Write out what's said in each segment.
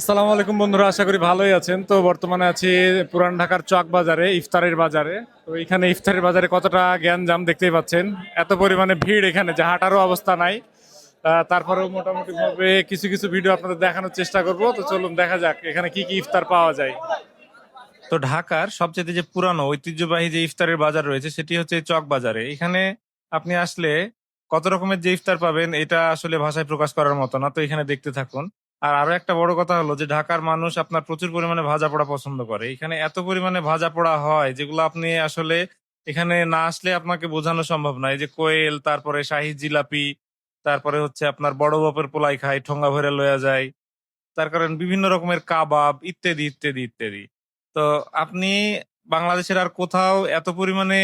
আসসালামু আলাইকুম বন্ধুরা, আশা করি ভালোই আছেন। তো বর্তমানে আছি পুরান ঢাকার চক বাজারে, ইফতারের বাজারে। তো এখানে ইফতারের বাজারে কতটা গ্যাঞ্জাম দেখতেই পাচ্ছেন। এত পরিমাণে ভিড় এখানে যে হাঁটারও অবস্থা নাই। তারপরেও মোটামুটি ভাবে কিছু কিছু ভিডিও আপনাদের দেখানোর চেষ্টা করব। তো চলুন দেখা যাক এখানে কি কি ইফতার পাওয়া যায়। তো ঢাকার সবচেয়ে যে পুরানো ঐতিহ্যবাহী যে ইফতারের বাজার রয়েছে সেটি হচ্ছে এই চক বাজারে। এখানে আপনি আসলে কত রকমের যে ইফতার পাবেন এটা আসলে ভাষায় প্রকাশ করার মতো না। তো এখানে দেখতে থাকুন। আর আরো একটা বড় কথা হলো যে ঢাকার মানুষ আপনার প্রচুর পরিমাণে ভাজা পোড়া পছন্দ করে। এখানে এত পরিমাণে ভাজা পোড়া হয় যেগুলো আপনি আসলে এখানে না আসলে আপনাকে বোঝানো সম্ভব না। এই যে কোয়েল, তারপরে শাহী জিলাপি, তারপরে হচ্ছে আপনার বড় বাপের পোলাই খাই, ঠোঙ্গা ভরে লয়া যায়, তার কারণ বিভিন্ন রকমের কাবাব ইত্যাদি ইত্যাদি ইত্যাদি। তো আপনি বাংলাদেশের আর কোথাও এত পরিমাণে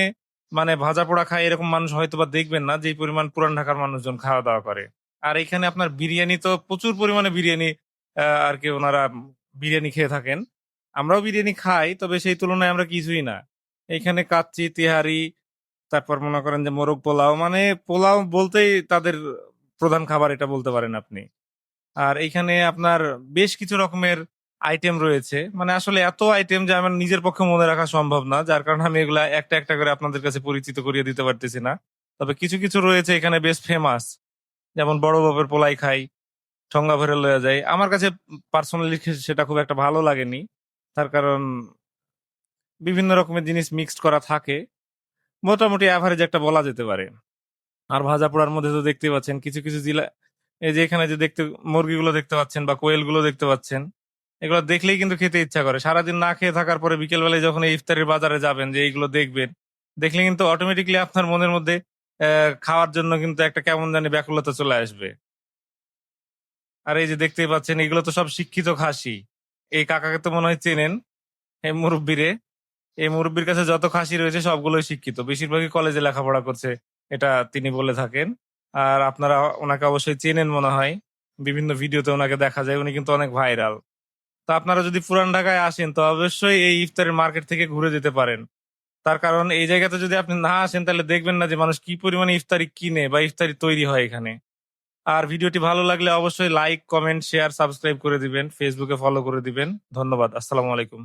ভাজা পোড়া খায় এরকম মানুষ হয়তো বা দেখবেন না, যে পরিমাণ পুরান ঢাকার মানুষজন খাওয়া দাওয়া করে। আর এখানে আপনার বিরিয়ানি তো প্রচুর পরিমাণে বিরিয়ানি, আর কি ওনারা বিরিয়ানি খেয়ে থাকেন। আমরাও বিরিয়ানি খাই, তবে সেই তুলনায় আমরা কিছুই না। এখানে কাচ্চি, তিহারি, তারপর মনে করেন যে মোরগ পোলাও, পোলাও বলতেই তাদের প্রধান খাবার এটা বলতে পারেন আপনি। আর এইখানে আপনার বেশ কিছু রকমের আইটেম রয়েছে, আসলে এত আইটেম যে আমার নিজের পক্ষে মনে রাখা সম্ভব না, যার কারণে আমি এগুলা একটা একটা করে আপনাদের কাছে পরিচিত করিয়ে দিতে পারতেছি না। তবে কিছু কিছু রয়েছে এখানে বেশ ফেমাস, যেমন বড় বাপের পোলাই খাই, ঠোঙ্গা ভরে লয়ে যায়। আমার কাছে পার্সোনালি সেটা খুব একটা ভালো লাগেনি, তার কারণ বিভিন্ন রকমের জিনিস মিক্সড করা থাকে। মোটামুটি অ্যাভারেজ একটা বলা যেতে পারে। আর ভাজা পোড়ার মধ্যে তো দেখতে পাচ্ছেন কিছু কিছু জেলা, এই যে এখানে যে দেখতে মুরগিগুলো দেখতে পাচ্ছেন বা কোয়েলগুলো দেখতে পাচ্ছেন, এগুলো দেখলেই কিন্তু খেতে ইচ্ছা করে। সারাদিন না খেয়ে থাকার পরে বিকেল বেলায় যখন এই ইফতারের বাজারে যাবেন, যে এইগুলো দেখবেন, দেখলে কিন্তু অটোমেটিকলি আপনার মনের মধ্যে খাওয়ার জন্য কিন্তু একটা কেমন জানি ব্যাকুলতা চলে আসবে। আর এই যে দেখতেই পাচ্ছেন, এগুলো তো সব শিক্ষিত খাসি। এই কাকাকে তো মনে হয় চেনেন, এই মুরব্বিরে। এই মুরব্বির কাছে যত খাসি রয়েছে সবগুলোই শিক্ষিত, বেশিরভাগই কলেজে লেখাপড়া করছে, এটা তিনি বলে থাকেন। আর আপনারা ওনাকে অবশ্যই চেনেন মনে হয়, বিভিন্ন ভিডিওতে ওনাকে দেখা যায়, উনি কিন্তু অনেক ভাইরাল। তো আপনারা যদি পুরান ঢাকায় আসেন তো অবশ্যই এই ইফতারের মার্কেট থেকে ঘুরে যেতে পারেন। তার কারণ এই জায়গাতে যদি আপনি না আসেন তাহলে দেখবেন না যে মানুষ কি পরিমাণে ইফতারি কিনে বা ইফতারি তৈরি হয় এখানে। আর ভিডিওটি ভালো লাগলে অবশ্যই লাইক, কমেন্ট, শেয়ার, সাবস্ক্রাইব করে দিবেন, ফেসবুকে ফলো করে দিবেন। ধন্যবাদ। আসসালামু আলাইকুম।